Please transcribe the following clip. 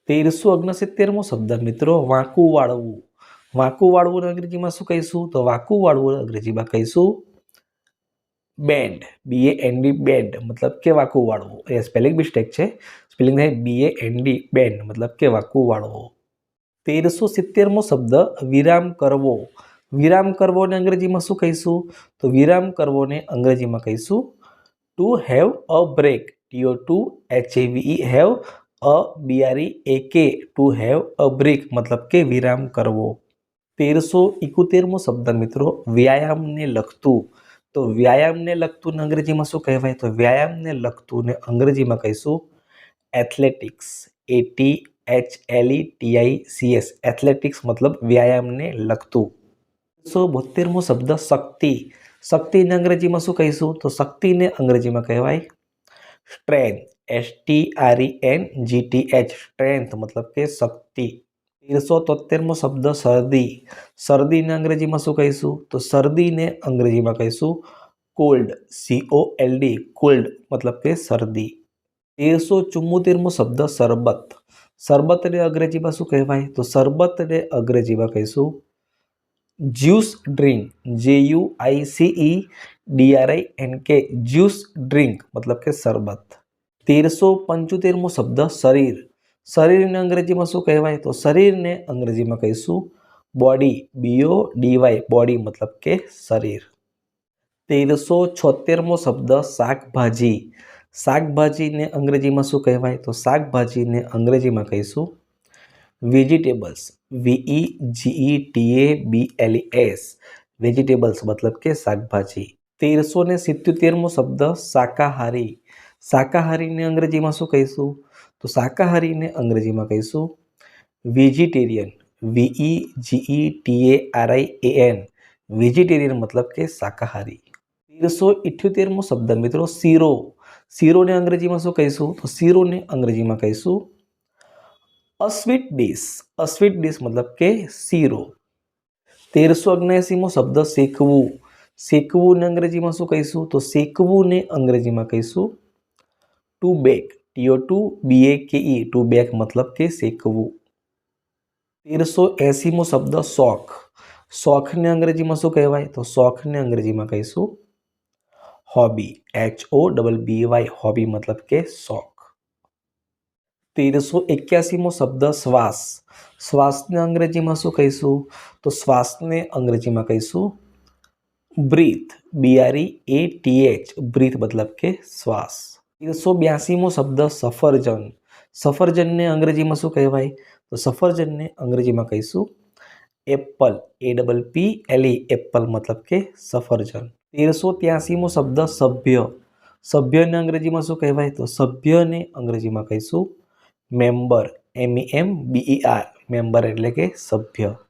1369મો શબ્દ મિત્રો વાંકું વાળવું. વાંકું વાળવું અંગ્રેજીમાં શું કહીશું? તો વાંકું વાળવું અંગ્રેજીમાં કહીશું બેન્ડ. BAND બેન્ડ મતલબ કે વાંકું વાળવું. એ સ્પેલિંગ મિસ્ટેક છે. સ્પેલિંગ થાય BAND બેન્ડ મતલબ કે વાંકું વાળવું. 1370મો શબ્દ વિરામ કરવો. વિરામ કરવોને અંગ્રેજીમાં શું કહીશું? તો વિરામ કરવોને અંગ્રેજીમાં કહીશું to have a break. TO2HAVE have a BREAK to have a break મતલબ કે વિરામ કરવો. 1371મો શબ્દ મિત્રો વ્યાયામને લગતું. તો વ્યાયામને લગતું અંગ્રેજીમાં શું કહેવાય? તો વ્યાયામને લગતું ને અંગ્રેજીમાં કહીશું એથ્લેટિક્સ. ATHLETICS એથ્લેટિક્સ મતલબ વ્યાયામને લગતું. 1372મો શબ્દ શક્તિ. શક્તિને અંગ્રેજીમાં શું કહીશું? તો શક્તિને અંગ્રેજીમાં કહેવાય સ્ટ્રેન્થ. STRENGTH સ્ટ્રેન્થ મતલબ કે શક્તિ. 1373મો શબ્દ શરદી. શરદીને અંગ્રેજીમાં શું કહીશું? તો શરદીને અંગ્રેજીમાં કહીશું કોલ્ડ. COLD કોલ્ડ મતલબ કે શરદી. 1374મો શબ્દ શરબત. શરબતને અંગ્રેજીમાં શું કહેવાય? તો શરબતને અંગ્રેજીમાં કહીશું juice drink. JUICEDRINK juice drink મતલબ કે શરબત. 1375મો શબ્દ શરીર. શરીરને અંગ્રેજીમાં શું કહેવાય? તો શરીરને અંગ્રેજીમાં કહીશું બોડી. BODY બોડી મતલબ કે શરીર. 1376મો શબ્દ શાકભાજી. શાકભાજીને અંગ્રેજીમાં શું કહેવાય? તો શાકભાજીને અંગ્રેજીમાં કહીશું વેજીટેબલ્સ. VEGETABLES વેજીટેબલ્સ મતલબ કે શાકભાજી. 1377મો શબ્દ શાકાહારી. શાકાહારીને અંગ્રેજીમાં શું કહીશું? તો શાકાહારીને અંગ્રેજીમાં કહીશું વેજીટેરિયન. VEGETARIAN વેજીટેરિયન મતલબ કે શાકાહારી. 1378મો શબ્દ મિત્રો શીરો. શીરોને અંગ્રેજીમાં શું કહીશું? તો શીરોને અંગ્રેજીમાં કહીશું અ સ્વીટ ડિશ. અ સ્વીટ ડિશ મતલબ કે શીરો. 1379મો શબ્દ શેકવું. શેકવુંને અંગ્રેજીમાં શું કહીશું? તો શેકવુંને અંગ્રેજીમાં કહીશું to back. TO2BAKE to back મતલબ કે શેકવું. 1380મો શબ્દ શોખ. શોખને અંગ્રેજીમાં શું કહેવાય? તો શોખને અંગ્રેજીમાં કહીશું હોબી. HOBBY હોબી મતલબ કે શોખ. 1381મો શબ્દ શ્વાસ. શ્વાસને અંગ્રેજીમાં શું કહીશું? તો શ્વાસને અંગ્રેજીમાં કહીશું બ્રીથ. BREATH બ્રીથ મતલબ કે શ્વાસ. 1382મો શબ્દ સફરજન. સફરજનને અંગ્રેજીમાં શું કહેવાય? તો સફરજનને અંગ્રેજીમાં કહીશું એપલ. APPLE એપલ મતલબ કે સફરજન. 1383મો શબ્દ સભ્ય. સભ્યને અંગ્રેજીમાં શું કહેવાય? તો સભ્યને અંગ્રેજીમાં કહીશું મેમ્બર. MEMBER મેમ્બર એટલે કે સભ્ય.